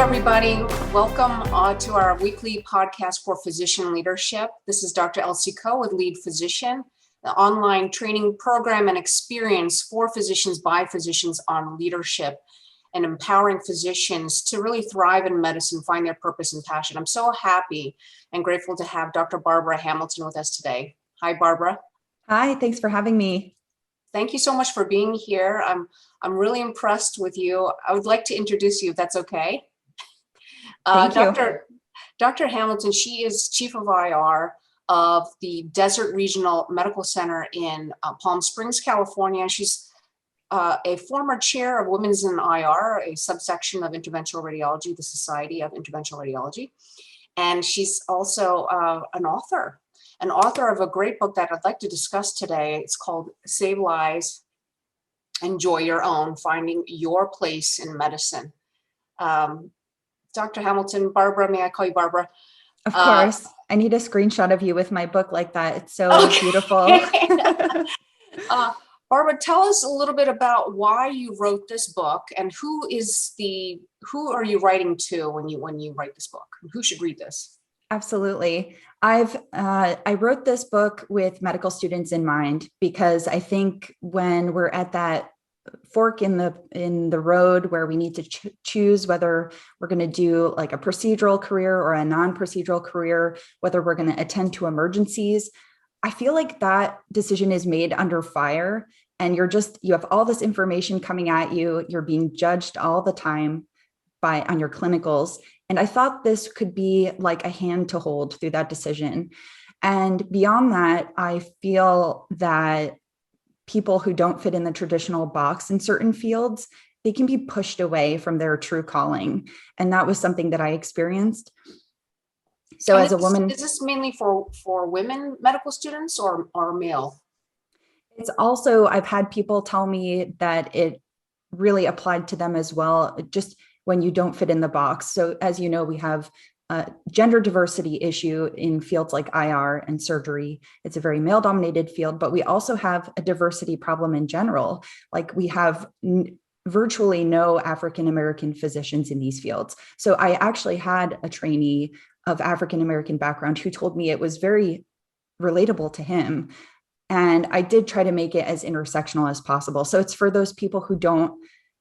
everybody. Welcome to our weekly podcast for physician leadership. This is Dr. Elsie Coe with Lead Physician, the online training program and experience for physicians by physicians on leadership and empowering physicians to really thrive in medicine, find their purpose and passion. I'm so happy and grateful to have Dr. Barbara Hamilton with us today. Hi, Barbara. Hi, thanks for having me. Thank you so much for being here. I'm really impressed with you. I would like to introduce you, if that's okay. Thank you. Dr. Hamilton, she is Chief of IR of the Desert Regional Medical Center in Palm Springs, California. She's a former chair of Women's in IR, a subsection of Interventional Radiology, the Society of Interventional Radiology. And she's also an author of a great book that I'd like to discuss today. It's called Save Lives, Enjoy Your Own, Finding Your Place in Medicine. Dr. Hamilton, Barbara, may I call you Barbara? Of course. I need a screenshot of you with my book like that. It's so beautiful. Barbara, tell us a little bit about why you wrote this book and who are you writing to when you write this book? Who should read this? Absolutely. I wrote this book with medical students in mind because I think when we're at that fork in the road where we need to choose whether we're going to do like a procedural career or a non-procedural career, whether we're going to attend to emergencies, I feel like that decision is made under fire and you have all this information coming at you. You're being judged all the time on your clinicals. And I thought this could be like a hand to hold through that decision. And beyond that, I feel that people who don't fit in the traditional box in certain fields, they can be pushed away from their true calling. And that was something that I experienced. So as a woman, is this mainly for women medical students or male? It's also, I've had people tell me that it really applied to them as well, just when you don't fit in the box. So as you know, we have a gender diversity issue in fields like IR and surgery. It's a very male-dominated field, but we also have a diversity problem in general. Like we have virtually no African-American physicians in these fields. So I actually had a trainee of African-American background who told me it was very relatable to him. And I did try to make it as intersectional as possible. So it's for those people who don't,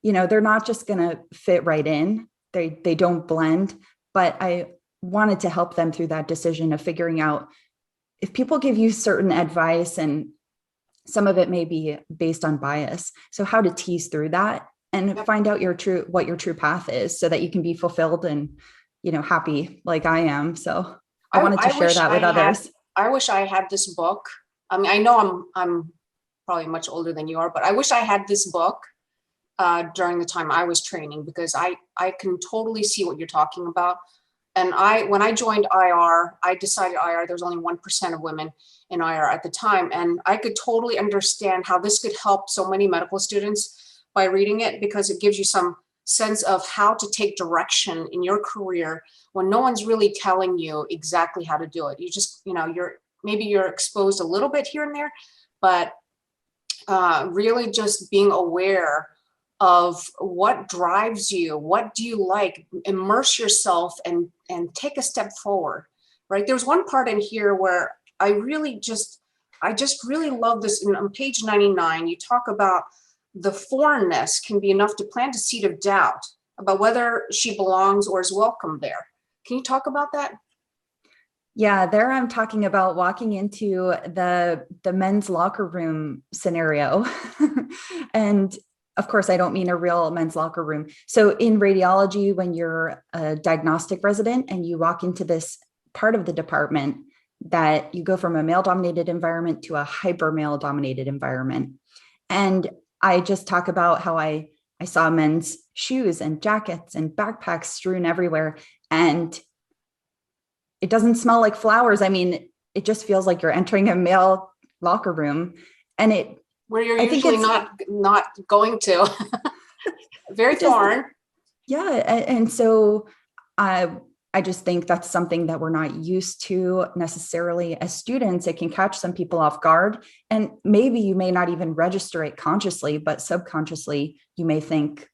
they're not just going to fit right in. They don't blend, but I wanted to help them through that decision of figuring out if people give you certain advice and some of it may be based on bias. So how to tease through that and find out what your true path is so that you can be fulfilled and, happy like I am. So I wanted to share that with others. I wish I had this book. I mean, I know I'm probably much older than you are, but I wish I had this book during the time I was training, because I can totally see what you're talking about. And when I joined IR, I decided IR, there was only 1% of women in IR at the time. And I could totally understand how this could help so many medical students by reading it, because it gives you some sense of how to take direction in your career when no one's really telling you exactly how to do it. You just, you're exposed a little bit here and there, but really just being aware of what drives you, what do you like, immerse yourself and take a step forward, right? There's one part in here where I just really love this. On page 99, you talk about the foreignness can be enough to plant a seed of doubt about whether she belongs or is welcome there. Can you talk about that? Yeah, there I'm talking about walking into the men's locker room scenario. And of course, I don't mean a real men's locker room. So in radiology, when you're a diagnostic resident and you walk into this part of the department, that you go from a male-dominated environment to a hyper male-dominated environment. And I just talk about how I saw men's shoes and jackets and backpacks strewn everywhere. And it doesn't smell like flowers. I mean, it just feels like you're entering a male locker room. And where you're usually not going to. Very foreign. Yeah. And so I just think that's something that we're not used to necessarily as students. It can catch some people off guard, and maybe you may not even register it consciously, but subconsciously you may think,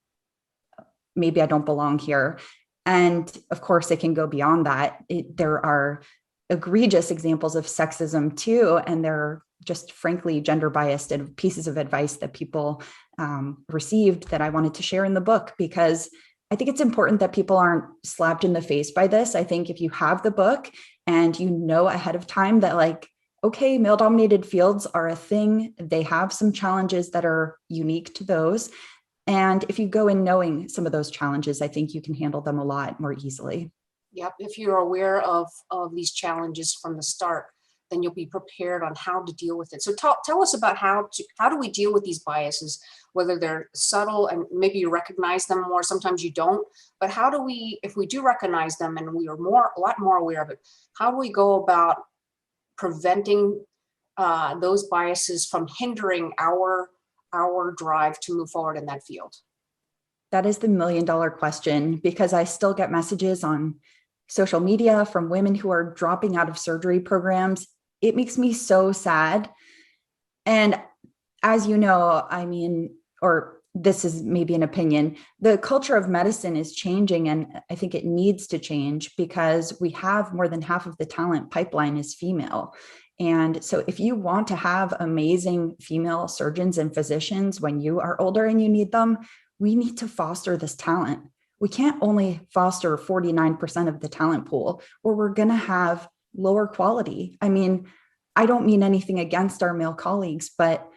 maybe I don't belong here. And of course, it can go beyond that. There are egregious examples of sexism too, and there are just frankly gender biased pieces of advice that people received that I wanted to share in the book, because I think it's important that people aren't slapped in the face by this. I think if you have the book and you know ahead of time that, like, okay, male dominated fields are a thing, they have some challenges that are unique to those. And if you go in knowing some of those challenges, I think you can handle them a lot more easily. Yep, if you're aware of these challenges from the start, then you'll be prepared on how to deal with it. So tell us about how do we deal with these biases, whether they're subtle and maybe you recognize them more, sometimes you don't, but how do we, if we do recognize them and we are a lot more aware of it, how do we go about preventing those biases from hindering our drive to move forward in that field? That is the $1 million question, because I still get messages on social media from women who are dropping out of surgery programs. It makes me so sad. And as you know, I mean, or this is maybe an opinion, the culture of medicine is changing, and I think it needs to change because we have more than half of the talent pipeline is female. And so if you want to have amazing female surgeons and physicians when you are older and you need them, we need to foster this talent. We can't only foster 49% of the talent pool, or we're going to have lower quality. I mean, I don't mean anything against our male colleagues, but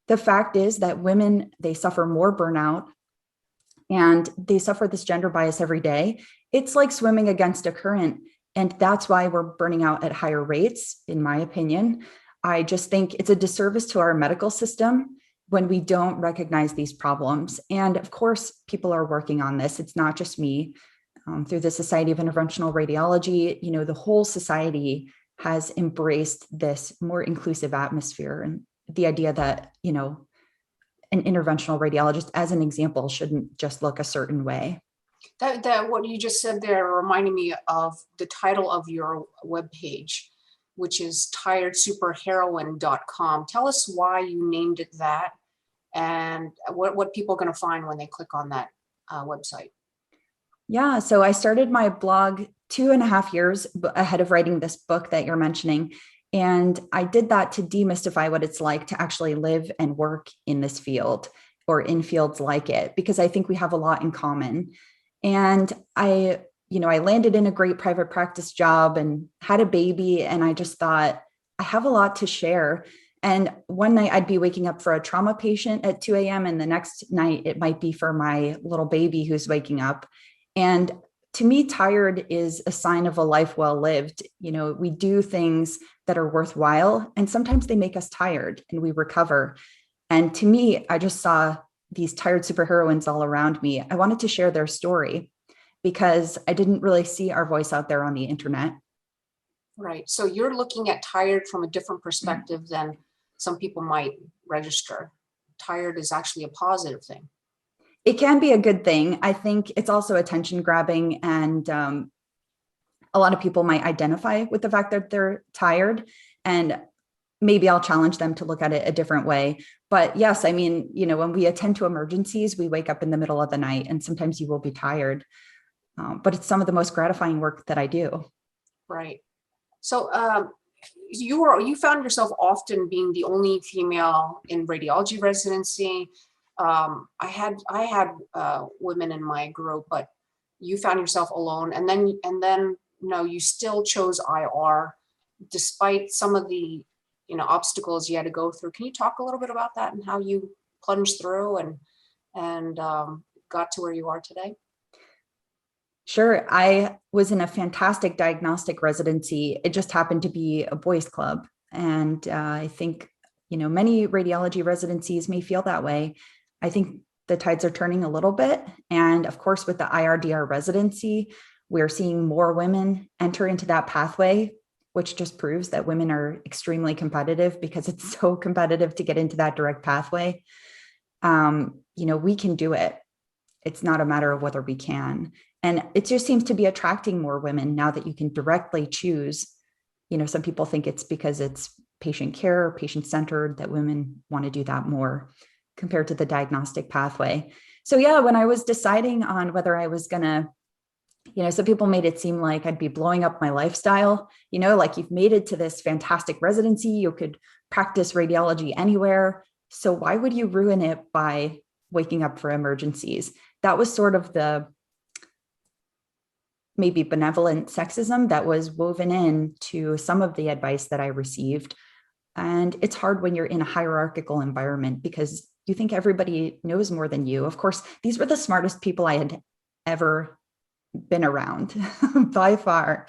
the fact is that women, they suffer more burnout and they suffer this gender bias every day. It's like swimming against a current. And that's why we're burning out at higher rates, in my opinion. I just think it's a disservice to our medical system when we don't recognize these problems. And of course, people are working on this. It's not just me. Through the Society of Interventional Radiology, you know, the whole society has embraced this more inclusive atmosphere, and the idea that, you know, an interventional radiologist, as an example, shouldn't just look a certain way. That what you just said there reminded me of the title of your webpage, which is tiredsuperheroine.com. Tell us why you named it that, and what people are going to find when they click on that website. Yeah, so I started my blog 2.5 years ahead of writing this book that you're mentioning. And I did that to demystify what it's like to actually live and work in this field or in fields like it, because I think we have a lot in common. And I landed in a great private practice job and had a baby. And I just thought, I have a lot to share. And one night I'd be waking up for a trauma patient at 2 a.m. And the next night it might be for my little baby who's waking up. And to me, tired is a sign of a life well lived. You know, we do things that are worthwhile, and sometimes they make us tired and we recover. And to me, I just saw these tired superheroines all around me. I wanted to share their story because I didn't really see our voice out there on the internet. Right. So you're looking at tired from a different perspective than some people might register. Tired is actually a positive thing. It can be a good thing. I think it's also attention grabbing, and a lot of people might identify with the fact that they're tired, and maybe I'll challenge them to look at it a different way. But yes, I mean, you know, when we attend to emergencies, we wake up in the middle of the night and sometimes you will be tired, but it's some of the most gratifying work that I do. Right. So you found yourself often being the only female in radiology residency. I had women in my group, but you found yourself alone, and then you still chose IR despite some of the obstacles you had to go through. Can you talk a little bit about that and how you plunged through and got to where you are today? Sure. I was in a fantastic diagnostic residency. It just happened to be a boys' club, and I think many radiology residencies may feel that way. I think the tides are turning a little bit. And of course, with the IRDR residency, we're seeing more women enter into that pathway, which just proves that women are extremely competitive because it's so competitive to get into that direct pathway. We can do it. It's not a matter of whether we can. And it just seems to be attracting more women now that you can directly choose. Some people think it's because it's patient care, patient-centered, that women want to do that more compared to the diagnostic pathway. So yeah, when I was deciding on whether I was going to some people made it seem like I'd be blowing up my lifestyle, like you've made it to this fantastic residency, you could practice radiology anywhere. So why would you ruin it by waking up for emergencies? That was sort of the maybe benevolent sexism that was woven in to some of the advice that I received. And it's hard when you're in a hierarchical environment because you think everybody knows more than you. Of course, these were the smartest people I had ever been around by far.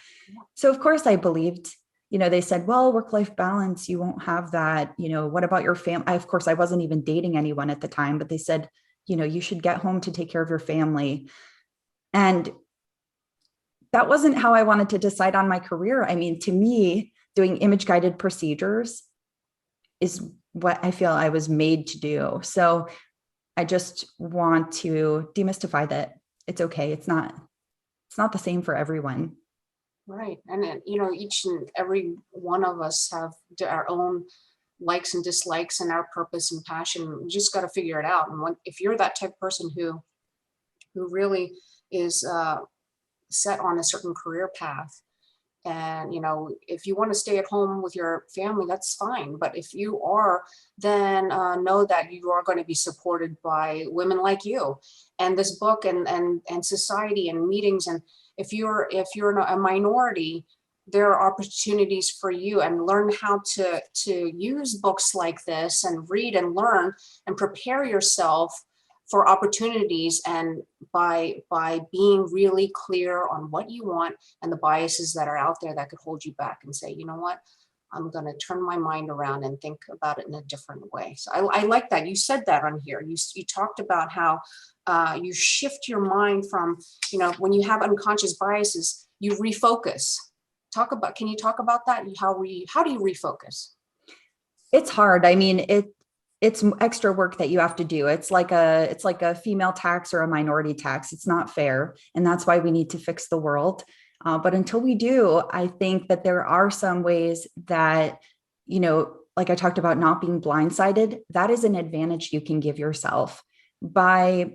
So of course I believed, they said, well, work-life balance, you won't have that. What about your family? Of course, I wasn't even dating anyone at the time, but they said, you should get home to take care of your family. And that wasn't how I wanted to decide on my career. I mean, to me, doing image-guided procedures is what I feel I was made to do. So I just want to demystify that it's okay. It's not the same for everyone. Right. And, each and every one of us have our own likes and dislikes and our purpose and passion. We just got to figure it out. And if you're that type of person who really is set on a certain career path, and if you want to stay at home with your family, that's fine. But if you are, then know that you are going to be supported by women like you, and this book, and society, and meetings. And if you're a minority, there are opportunities for you, and learn how to use books like this and read and learn and prepare yourself for opportunities, and by being really clear on what you want and the biases that are out there that could hold you back, and say, you know what, I'm going to turn my mind around and think about it in a different way. So I like that you said that on here. You talked about how you shift your mind from, when you have unconscious biases, you refocus. Can you talk about that? How do you refocus? It's hard. I mean, it's extra work that you have to do. It's like a female tax or a minority tax. It's not fair. And that's why we need to fix the world. But until we do, I think that there are some ways that, like I talked about, not being blindsided, that is an advantage you can give yourself by,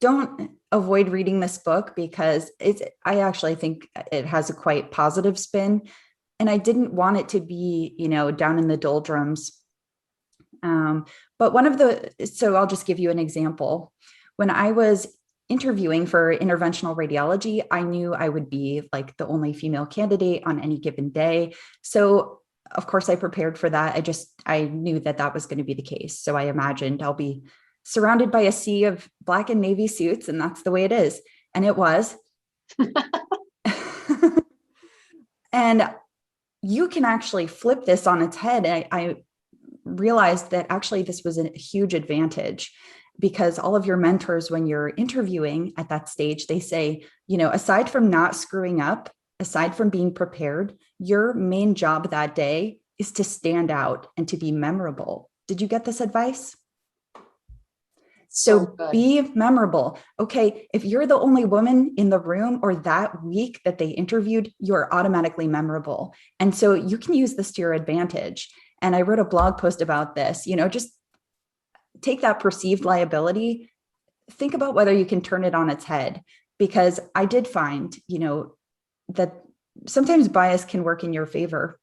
don't avoid reading this book, because I actually think it has a quite positive spin. And I didn't want it to be, down in the doldrums. But so I'll just give you an example. When I was interviewing for interventional radiology, I knew I would be like the only female candidate on any given day. So of course I prepared for that. I knew that was going to be the case. So I imagined I'll be surrounded by a sea of black and navy suits, and that's the way it is. And it was. And you can actually flip this on its head. I realized that actually this was a huge advantage, because all of your mentors, when you're interviewing at that stage, they say, aside from not screwing up, aside from being prepared, your main job that day is to stand out and to be memorable. Did you get this advice? So be memorable. Okay, if you're the only woman in the room or that week that they interviewed, you're automatically memorable. And so you can use this to your advantage. And I wrote a blog post about this, just take that perceived liability, think about whether you can turn it on its head, because I did find, that sometimes bias can work in your favor.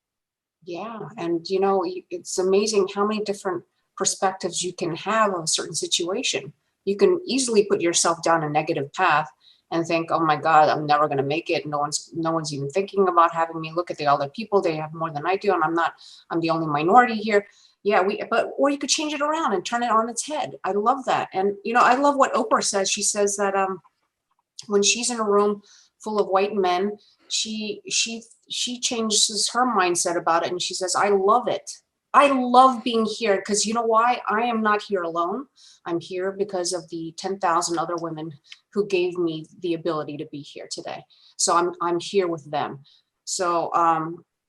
Yeah. And, it's amazing how many different perspectives you can have of a certain situation. You can easily put yourself down a negative path and think, oh my God, I'm never going to make it. No one's even thinking about having me. Look at the other people. They have more than I do. And I'm the only minority here. Yeah. Or you could change it around and turn it on its head. I love that. And, I love what Oprah says. She says that, when she's in a room full of white men, she changes her mindset about it. And she says, I love it. I love being here, because you know why? I am not here alone. I'm here because of the 10,000 other women who gave me the ability to be here today. So I'm here with them. So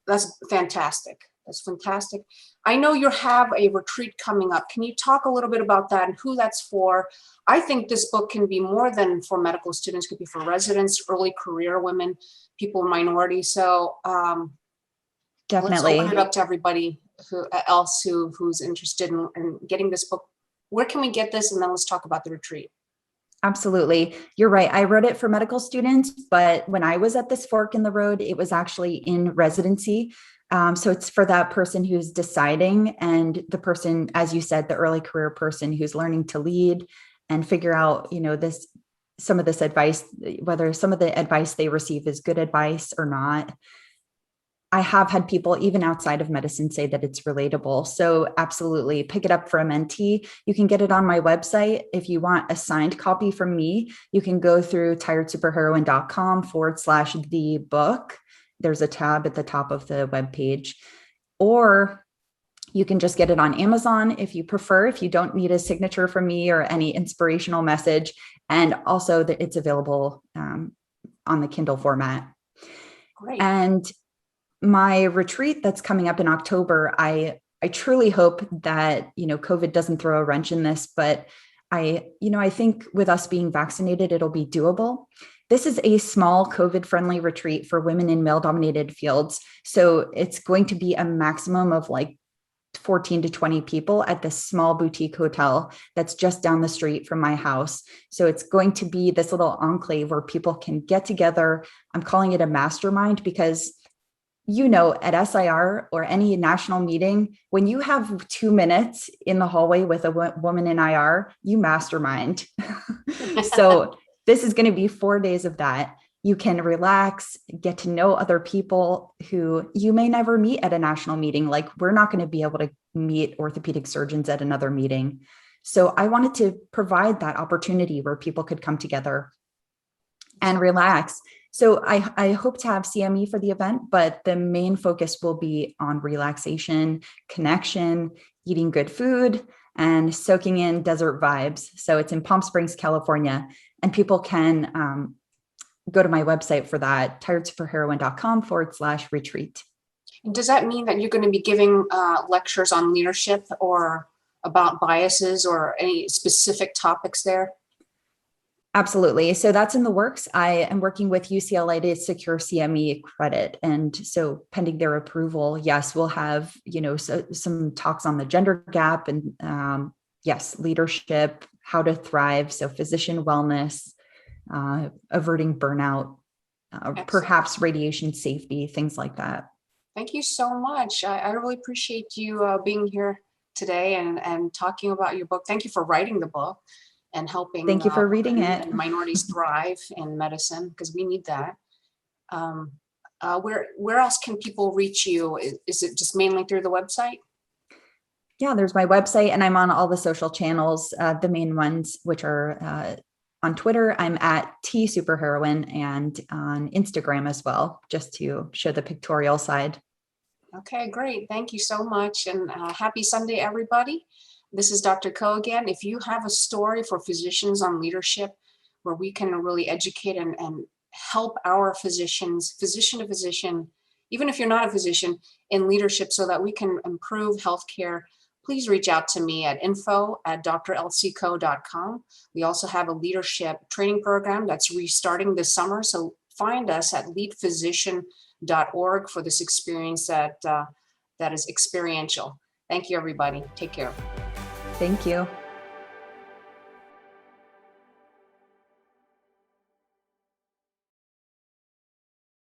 that's fantastic. That's fantastic. I know you have a retreat coming up. Can you talk a little bit about that and who that's for? I think this book can be more than for medical students. It could be for residents, early career women, people in minorities. So definitely, let's open it up to everybody who's interested in getting this book. Where can we get this? And then let's talk about the retreat. Absolutely. You're right. I wrote it for medical students, but when I was at this fork in the road, it was actually in residency. So it's for that person who's deciding, and the person, as you said, the early career person who's learning to lead and figure out, some of this advice, whether some of the advice they receive is good advice or not. I have had people even outside of medicine say that it's relatable. So absolutely pick it up for a mentee. You can get it on my website. If you want a signed copy from me, you can go through tiredsuperheroine.com/the book. There's a tab at the top of the webpage, or you can just get it on Amazon if you prefer, if you don't need a signature from me or any inspirational message. And also that it's available on the Kindle format. Great. And my retreat that's coming up in October, I truly hope that, COVID doesn't throw a wrench in this, but I think with us being vaccinated, it'll be doable. This is a small COVID-friendly retreat for women in male-dominated fields. So it's going to be a maximum of like 14 to 20 people at this small boutique hotel that's just down the street from my house. So it's going to be this little enclave where people can get together. I'm calling it a mastermind because, at SIR or any national meeting, when you have 2 minutes in the hallway with a woman in IR, you mastermind. So this is going to be 4 days of that. You can relax, get to know other people who you may never meet at a national meeting. Like, we're not going to be able to meet orthopedic surgeons at another meeting. So I wanted to provide that opportunity where people could come together and relax. So I hope to have CME for the event, but the main focus will be on relaxation, connection, eating good food, and soaking in desert vibes. So it's in Palm Springs, California, and people can go to my website for that, tiredsuperheroine.com/retreat. And does that mean that you're going to be giving lectures on leadership or about biases or any specific topics there? Absolutely. So that's in the works. I am working with UCLA to secure CME credit. And so pending their approval, yes, we'll have, some talks on the gender gap and yes, leadership, how to thrive. So physician wellness, averting burnout, perhaps radiation safety, things like that. Thank you so much. I really appreciate you being here today and talking about your book. Thank you for writing the book and helping. Thank you for reading it. And minorities thrive in medicine, because we need that. Where else can people reach you? Is it just mainly through the website? Yeah, there's my website, and I'm on all the social channels, the main ones, which are on Twitter, I'm at tsuperheroine, and on Instagram as well, just to show the pictorial side. Okay, great. Thank you so much. And happy Sunday, everybody. This is Dr. Ko again. If you have a story for physicians on leadership where we can really educate and help our physicians, physician to physician, even if you're not a physician, in leadership so that we can improve healthcare, please reach out to me at info@drlcco.com. We also have a leadership training program that's restarting this summer. So find us at leadphysician.org for this experience that is experiential. Thank you, everybody. Take care. Thank you.